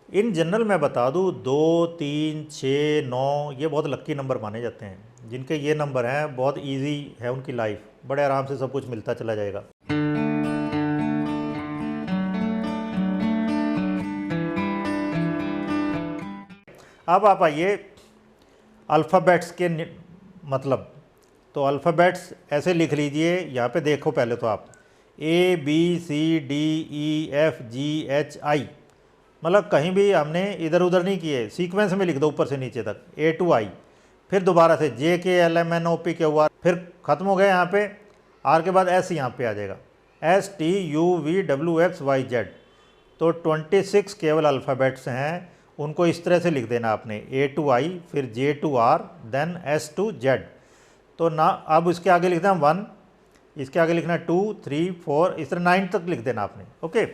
In general मैं बता दूँ 2, 3, 6, 9 ये बहुत लक्की नंबर माने जाते हैं। जिनके ये नंबर हैं बहुत इजी है उनकी लाइफ, बड़े आराम से सब कुछ मिलता चला जाएगा। अब आप आइए अल्फ़ाबेट्स के मतलब, तो अल्फ़ाबेट्स ऐसे लिख लीजिए। यहाँ पे देखो पहले तो आप ABCDEFGHI, मतलब कहीं भी हमने इधर उधर नहीं किए, सीक्वेंस में लिख दो ऊपर से नीचे तक A to I, फिर दोबारा से JKLMNOPQR, फिर ख़त्म हो गया यहाँ पे। R के बाद S यहाँ पे आ जाएगा, STUVWXYZ। तो 26 केवल अल्फ़ाबेट्स हैं, उनको इस तरह से लिख देना आपने, A to I, फिर J to R, then S to Z। तो ना अब इसके आगे लिखना है 1, इसके आगे लिखना है 2, 3, 4, इस तरह 9 तक लिख देना आपने। ओके,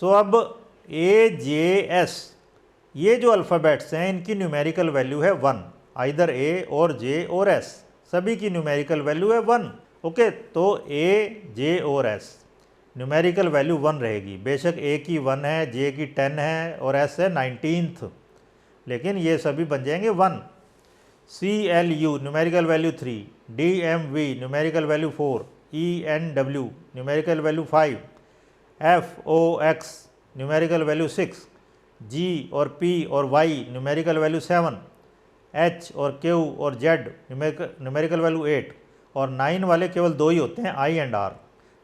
सो अब AJS ये जो अल्फ़ाबेट्स हैं इनकी न्यूमेरिकल वैल्यू है 1, आइदर A और J और S, सभी की न्यूमेरिकल वैल्यू है 1। ओके, तो A, J और S न्यूमेरिकल वैल्यू 1 रहेगी। बेशक A की 1 है, J की 10 है और S है 19th, लेकिन ये सभी बन जाएंगे 1। CLU numerical value 3, DMV numerical value 4, ENW numerical value 5, FOX numerical value 6, G और P और Y न्यूमेरिकल वैल्यू 7, H और Q और Z न्यूमेरिकल वैल्यू 8, और 9 वाले केवल 2 ही होते हैं, I एंड R।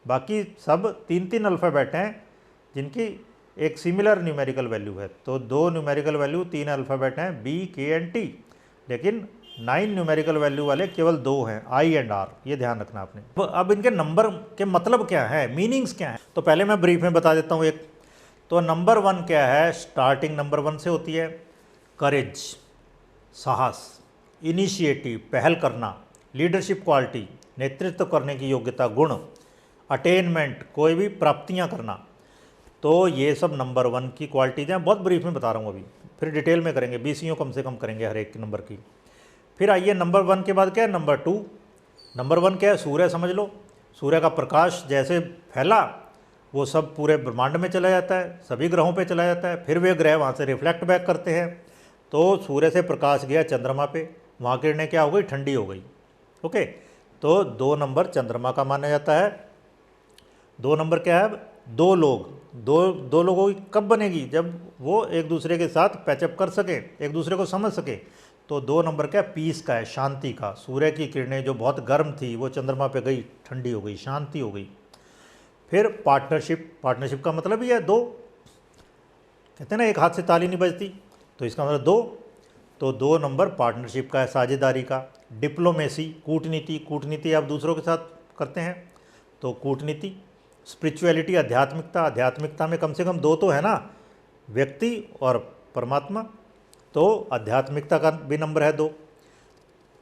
बाकी सब 3 अल्फ़ाबेट हैं जिनकी एक सिमिलर न्यूमेरिकल वैल्यू है। तो 2 न्यूमेरिकल वैल्यू 3 अल्फ़ाबेट हैं, B, K एंड T, लेकिन 9 न्यूमेरिकल वैल्यू वाले केवल 2 हैं, I एंड R। ये ध्यान रखना आपने। अब इनके नंबर के मतलब क्या है, मीनिंग्स क्या है, तो पहले मैं ब्रीफ में बता देता हूँ एक। तो नंबर 1 क्या है, स्टार्टिंग नंबर 1 से होती है। करेज साहस, इनिशिएटिव पहल करना, लीडरशिप क्वालिटी नेतृत्व करने की योग्यता गुण, अटेनमेंट कोई भी प्राप्तियाँ करना। तो ये सब नंबर 1 की क्वालिटीज़ हैं, बहुत ब्रीफ में बता रहा हूँ अभी, फिर डिटेल में करेंगे, 20 कम से कम करेंगे हर एक नंबर की। फिर आइए नंबर 1 के बाद क्या है, नंबर 2। नंबर 1 क्या है, सूर्य समझ लो। सूर्य का प्रकाश जैसे फैला वो सब पूरे ब्रह्मांड में चला जाता है, सभी ग्रहों पे चला जाता है, फिर वे ग्रह वहाँ से रिफ्लेक्ट बैक करते हैं। तो सूर्य से प्रकाश गया चंद्रमा पे, वहाँ किरणें क्या हो गई, ठंडी हो गई। ओके, तो 2 नंबर चंद्रमा का माना जाता है। 2 नंबर क्या है, दो लोग, दो लोगों की कब बनेगी, जब वो एक दूसरे के साथ पैचअप कर सके, एक दूसरे को समझ सके। तो 2 नंबर क्या है, पीस का है, शांति का। सूर्य की किरणें जो बहुत गर्म थी वो चंद्रमा पे गई, ठंडी हो गई, शांति हो गई। फिर पार्टनरशिप, पार्टनरशिप का मतलब ही है 2, कहते हैं ना एक हाथ से ताली नहीं बजती, तो इसका मतलब 2। तो 2 नंबर पार्टनरशिप का है, साझेदारी का। डिप्लोमेसी, कूटनीति, कूटनीति आप दूसरों के साथ करते हैं, तो कूटनीति। स्पिरिचुअलिटी, आध्यात्मिकता, आध्यात्मिकता में कम से कम 2 तो है ना, व्यक्ति और परमात्मा, तो आध्यात्मिकता का भी नंबर है 2।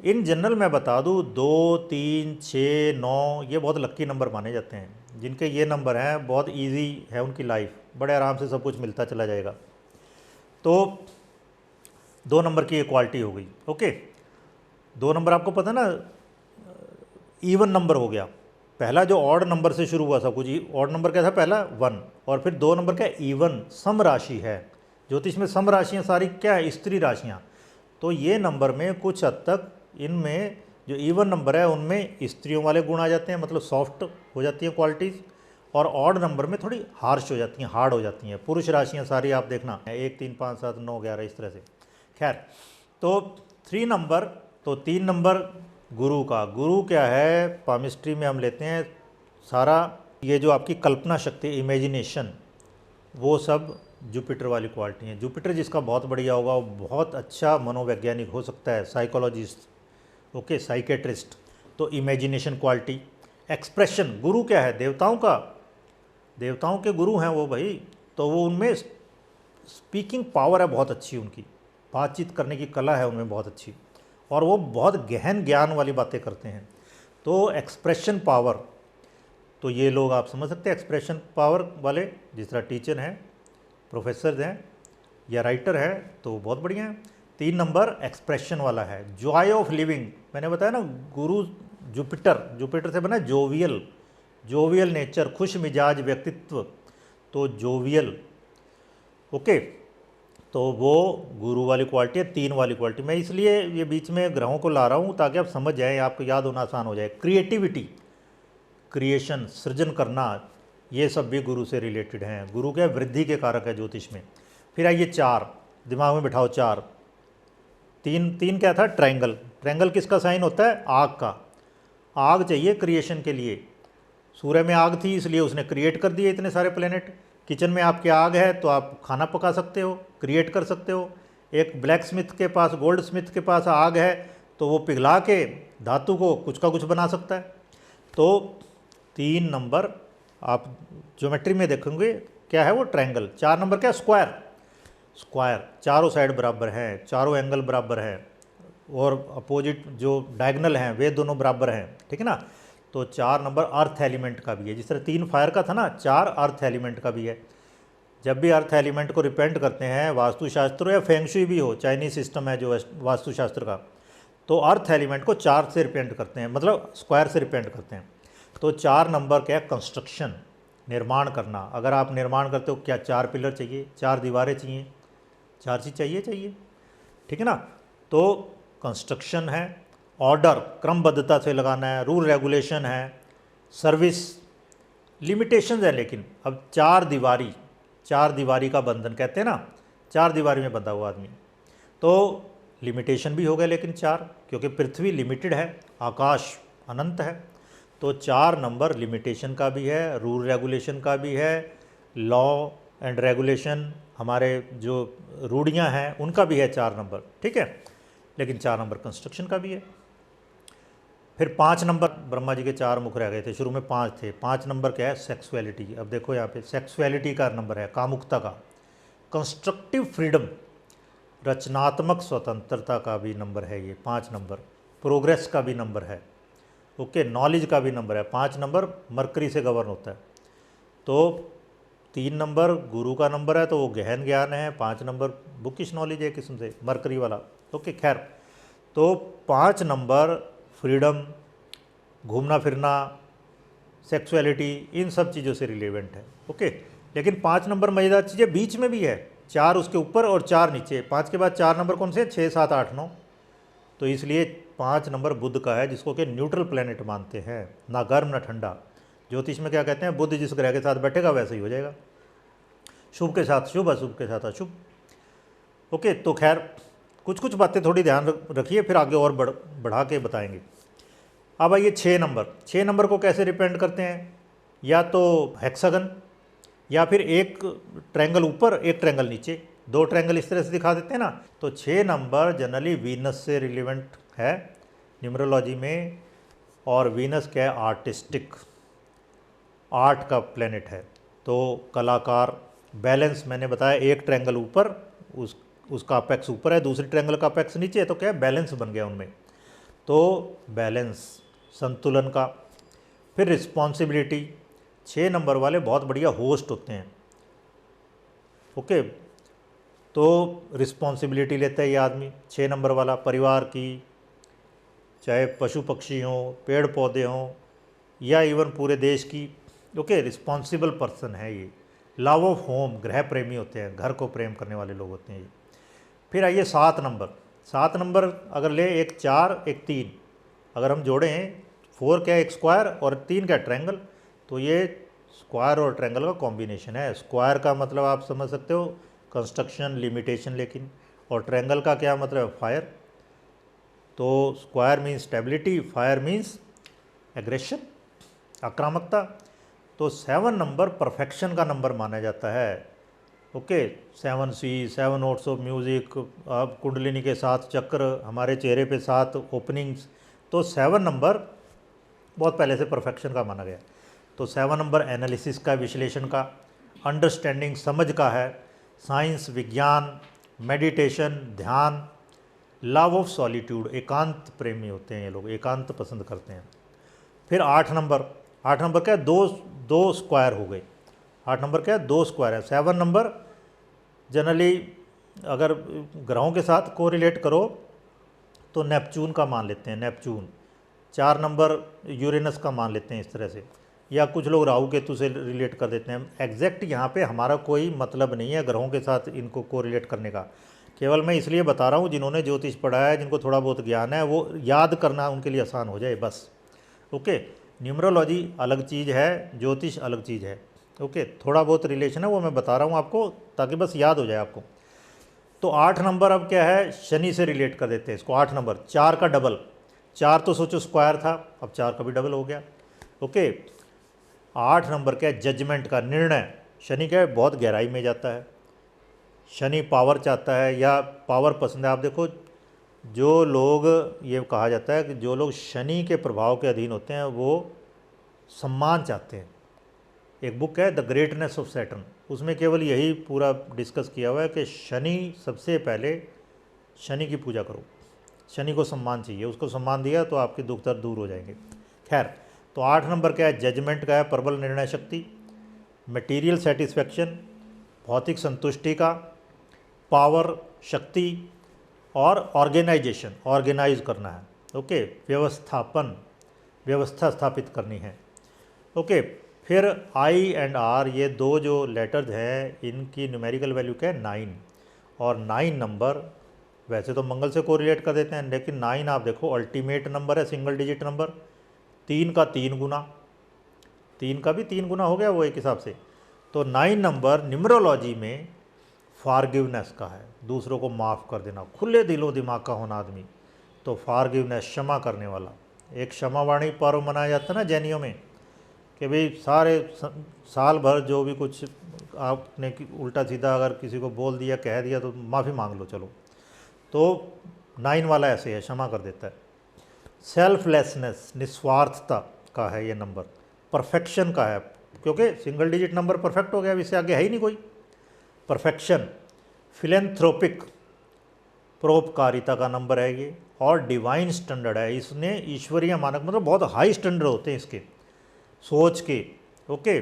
इन जनरल मैं बता दूँ 2, 3, 6, 9 ये बहुत लक्की नंबर माने जाते हैं। जिनके ये नंबर हैं बहुत इजी है उनकी लाइफ, बड़े आराम से सब कुछ मिलता चला जाएगा। तो 2 नंबर की ये क्वालिटी हो गई। ओके, 2 नंबर आपको पता है ना, इवन नंबर हो गया। पहला जो ऑड नंबर से शुरू हुआ था कुछ, ऑड नंबर क्या था पहला 1, और फिर 2 नंबर क्या, इवन, सम राशि है। ज्योतिष में सम राशियाँ सारी क्या है, स्त्री राशियाँ। तो ये नंबर में कुछ हद तक इनमें जो इवन नंबर है उनमें स्त्रियों वाले गुण आ जाते हैं, मतलब सॉफ्ट हो जाती हैं क्वालिटीज़, और ऑड नंबर में थोड़ी हार्श हो जाती हैं, हार्ड हो जाती हैं। पुरुष राशियाँ सारी आप देखना 1, 3, 5, 7, 9, 11 इस तरह से। खैर, तो 3 नंबर, तो 3 नंबर गुरु का। गुरु क्या है, पामिस्ट्री में हम लेते हैं सारा ये जो आपकी कल्पना शक्ति, इमेजिनेशन, वो सब जुपिटर वाली क्वालिटी है। जुपिटर जिसका बहुत बढ़िया होगा वो बहुत अच्छा मनोवैज्ञानिक हो सकता है, साइकोलॉजिस्ट, ओके, साइकेट्रिस्ट। तो इमेजिनेशन क्वालिटी। एक्सप्रेशन, गुरु क्या है, देवताओं का, देवताओं के गुरु हैं वो भाई, तो वो उनमें स्पीकिंग पावर है बहुत अच्छी, उनकी बातचीत करने की कला है उनमें बहुत अच्छी, और वो बहुत गहन ज्ञान वाली बातें करते हैं। तो एक्सप्रेशन पावर, तो ये लोग आप समझ सकते हैं एक्सप्रेशन पावर वाले, जिस तरह टीचर हैं, प्रोफेसर हैं या राइटर है, तो बहुत बढ़िया है। 3 नंबर एक्सप्रेशन वाला है, जॉय ऑफ लिविंग। मैंने बताया ना गुरु जुपिटर, जुपिटर से बना जोवियल, जोवियल नेचर, खुश मिजाज व्यक्तित्व, तो जोवियल। ओके, तो वो गुरु वाली क्वालिटी है, 3 वाली क्वालिटी। मैं इसलिए ये बीच में ग्रहों को ला रहा हूँ ताकि आप समझ जाएँ, आपको याद होना आसान हो जाए। क्रिएटिविटी, क्रिएशन, सृजन करना, ये सब भी गुरु से रिलेटेड हैं। गुरु क्या वृद्धि के कारक है ज्योतिष में। फिर आइए 4, दिमाग में बिठाओ 4। 3 क्या था? ट्रायंगल। ट्रायंगल किसका साइन होता है? आग का। आग चाहिए क्रिएशन के लिए। सूर्य में आग थी इसलिए उसने क्रिएट कर दिए इतने सारे प्लेनेट। किचन में आपके आग है तो आप खाना पका सकते हो, क्रिएट कर सकते हो। एक ब्लैक स्मिथ के पास, गोल्ड स्मिथ के पास आग है तो वो पिघला के धातु को कुछ का कुछ बना सकता है। तो 3 नंबर आप ज्योमेट्री में देखेंगे क्या है वो? ट्रायंगल। 4 नंबर क्या? स्क्वायर। स्क्वायर, चारों साइड बराबर हैं, चारों एंगल बराबर हैं और अपोजिट जो डायगनल हैं वे दोनों बराबर हैं, ठीक है ना। तो 4 नंबर अर्थ एलिमेंट का भी है। जिस तरह 3 फायर का था ना, 4 अर्थ एलिमेंट का भी है। जब भी अर्थ एलिमेंट को रिप्रेजेंट करते हैं वास्तुशास्त्र या फेंगशुई भी हो, चाइनीज सिस्टम है जो वास्तुशास्त्र का, तो अर्थ एलिमेंट को 4 से रिप्रेजेंट करते हैं, मतलब स्क्वायर से रिप्रेजेंट करते हैं। तो 4 नंबर क्या है? कंस्ट्रक्शन, निर्माण करना। अगर आप निर्माण करते हो, क्या 4 पिलर चाहिए, 4 दीवारें चाहिए, 4 चीज़ चाहिए, ठीक है ना। तो कंस्ट्रक्शन है, ऑर्डर, क्रमबद्धता से लगाना है, रूल रेगुलेशन है, सर्विस, लिमिटेशन है। लेकिन अब 4 दीवारी का बंधन कहते हैं ना, 4 दीवारी में बंधा हुआ आदमी, तो लिमिटेशन भी हो गया लेकिन 4, क्योंकि पृथ्वी लिमिटेड है, आकाश अनंत है। तो 4 नंबर लिमिटेशन का भी है, रूल रेगुलेशन का भी है, लॉ एंड रेगुलेशन, हमारे जो रूढ़ियाँ हैं उनका भी है 4 नंबर, ठीक है। लेकिन 4 नंबर कंस्ट्रक्शन का भी है। फिर 5 नंबर, ब्रह्मा जी के 4 मुख रह गए थे, शुरू में 5 थे। 5 नंबर क्या है? सेक्सुअलिटी। अब देखो यहाँ पे सेक्सुअलिटी का नंबर है, कामुकता का। कंस्ट्रक्टिव फ्रीडम, रचनात्मक स्वतंत्रता का भी नंबर है ये 5 नंबर। प्रोग्रेस का भी नंबर है, ओके। नॉलेज का भी नंबर है। 5 नंबर मरकरी से गवर्न होता है। तो 3 नंबर गुरु का नंबर है तो वो गहन ज्ञान है। 5 नंबर बुकिश नॉलेज है किस्म से, मरकरी वाला, ओके। खैर, तो 5 नंबर फ्रीडम, घूमना फिरना, सेक्सुअलिटी, इन सब चीज़ों से रिलेवेंट है, ओके। लेकिन 5 नंबर मज़ेदार चीज़ें बीच में भी है, 4 उसके ऊपर और 4 नीचे। 5 के बाद 4 नंबर कौन से? 6, 7, 8, 9। तो इसलिए 5 नंबर बुध का है, जिसको कि न्यूट्रल प्लेनेट मानते हैं, ना गर्म ना ठंडा। ज्योतिष में क्या कहते हैं? बुध जिस ग्रह के साथ बैठेगा वैसे ही हो जाएगा, शुभ के साथ शुभ, अशुभ के साथ अशुभ, ओके। तो खैर, कुछ बातें थोड़ी ध्यान रखिए, फिर आगे और बढ़ा के बताएंगे। अब आइए 6 नंबर। 6 नंबर को कैसे रिप्रेजेंट करते हैं? या तो हेक्सागन, या फिर एक ट्रायंगल ऊपर एक ट्रायंगल नीचे, 2 ट्रायंगल इस तरह से दिखा देते हैं ना। तो 6 नंबर जनरली वीनस से रिलेवेंट है न्यूमरोलॉजी में। और वीनस क्या है? आर्टिस्टिक, आर्ट का प्लेनेट है। तो कलाकार, बैलेंस, मैंने बताया एक ट्रायंगल ऊपर, उसका अपेक्स ऊपर है, दूसरी ट्रायंगल का अपेक्स नीचे है, तो क्या है? बैलेंस बन गया उनमें। तो बैलेंस, संतुलन का। फिर रिस्पॉन्सिबिलिटी, 6 नंबर वाले बहुत बढ़िया होस्ट होते हैं, ओके। तो रिस्पॉन्सिबिलिटी लेता है ये आदमी 6 नंबर वाला, परिवार की, चाहे पशु पक्षी हों, पेड़ पौधे हों, या इवन पूरे देश की, ओके। रिस्पॉन्सिबल पर्सन है ये। लव ऑफ होम, गृह प्रेमी होते हैं, घर को प्रेम करने वाले लोग होते हैं ये। फिर आइए 7 नंबर। 7 नंबर अगर ले, एक 4 एक 3, अगर हम जोड़ें, 4 क्या है? एक स्क्वायर, और 3 क्या? ट्रायंगल। तो ये स्क्वायर और ट्रायंगल का कॉम्बिनेशन है। स्क्वायर का मतलब आप समझ सकते हो कंस्ट्रक्शन, लिमिटेशन, लेकिन, और ट्रायंगल का क्या मतलब है? फायर। तो square means stability, fire means aggression, आक्रामकता। तो 7 नंबर परफेक्शन का नंबर माना जाता है, okay. 7 C, 7 notes of music, अब कुंडलिनी के 7 चक्र, हमारे चेहरे पे 7 ओपनिंग्स। तो 7 नंबर बहुत पहले से परफेक्शन का माना गया। तो 7 नंबर एनालिसिस का, विश्लेषण का, अंडरस्टैंडिंग, समझ का है, साइंस, विज्ञान, मेडिटेशन, ध्यान, लव ऑफ सॉलिट्यूड, एकांत प्रेमी होते हैं ये लोग, एकांत पसंद करते हैं। फिर 8 नंबर। 8 नंबर क्या है? दो स्क्वायर हो गए। 8 नंबर क्या है? 2 स्क्वायर है। 7 नंबर जनरली अगर ग्रहों के साथ को रिलेट करो तो नेपच्यून का मान लेते हैं, नेपच्यून। 4 नंबर यूरेनस का मान लेते हैं इस तरह से। या कुछ लोग राहु केतु से रिलेट कर देते हैं। एग्जैक्ट यहाँ पे हमारा कोई मतलब नहीं है ग्रहों के साथ इनको को रिलेट करने का, केवल मैं इसलिए बता रहा हूँ जिन्होंने ज्योतिष पढ़ा है, जिनको थोड़ा बहुत ज्ञान है, वो याद करना उनके लिए आसान हो जाए बस। ओके, न्यूमरोलॉजी अलग चीज़ है, ज्योतिष अलग चीज़ है। ओके, थोड़ा बहुत रिलेशन है वो मैं बता रहा हूँ आपको ताकि बस याद हो जाए आपको। तो 8 नंबर अब क्या है, शनि से रिलेट कर देते हैं इसको। 8 नंबर 4 का डबल, 4 तो सोचो स्क्वायर था, अब 4 का भी डबल हो गया। ओके, 8 नंबर क्या है, जजमेंट का निर्णय। शनि क्या है, बहुत गहराई में जाता है। शनि पावर चाहता है या पावर पसंद है। आप देखो जो लोग, ये कहा जाता है कि जो लोग शनि के प्रभाव के अधीन होते हैं वो सम्मान चाहते हैं। एक बुक है द ग्रेटनेस ऑफ सैटर्न, उसमें केवल यही पूरा डिस्कस किया हुआ है कि शनि, सबसे पहले शनि की पूजा करो, शनि को सम्मान चाहिए, उसको सम्मान दिया तो आपके दुख दर्द दूर हो जाएंगे। खैर, तो 8 नंबर क्या है, जजमेंट का है, प्रबल निर्णय शक्ति, मटेरियल सेटिस्फैक्शन, भौतिक संतुष्टि का, पावर शक्ति, और ऑर्गेनाइजेशन, ऑर्गेनाइज करना है। ओके, व्यवस्थापन, व्यवस्था स्थापित करनी है। ओके, फिर आई एंड आर, ये दो जो लेटर्स हैं इनकी न्यूमेरिकल वैल्यू क्या है, 9। और 9 नंबर वैसे तो मंगल से कोरिलेट कर देते हैं, लेकिन 9 आप देखो अल्टीमेट नंबर है, सिंगल डिजिट नंबर, 3 का 3 गुना, 3 का भी 3 गुना हो गया वो एक हिसाब से। तो 9 नंबर न्यूमरोलॉजी में फॉरगिवनेस का है, दूसरों को माफ़ कर देना, खुले दिलो दिमाग का होना आदमी। तो फॉरगिवनेस, क्षमा करने वाला। एक क्षमावाणी पर्व मनाया जाता है ना जैनियों में, कि भाई सारे साल भर जो भी कुछ आपने उल्टा सीधा अगर किसी को बोल दिया, कह दिया, तो माफ़ी मांग लो चलो। तो 9 वाला ऐसे है, क्षमा कर देता है। सेल्फलेसनेस, निस्वार्थता का है ये नंबर। परफेक्शन का है, क्योंकि सिंगल डिजिट नंबर परफेक्ट हो गया, अब इससे आगे है ही नहीं कोई। परफेक्शन, फिलेंथ्रोपिक, परोपकारिता का नंबर है ये, और डिवाइन स्टैंडर्ड है, इसने ईश्वरीय मानक, मतलब बहुत हाई स्टैंडर्ड होते हैं इसके सोच के। ओके।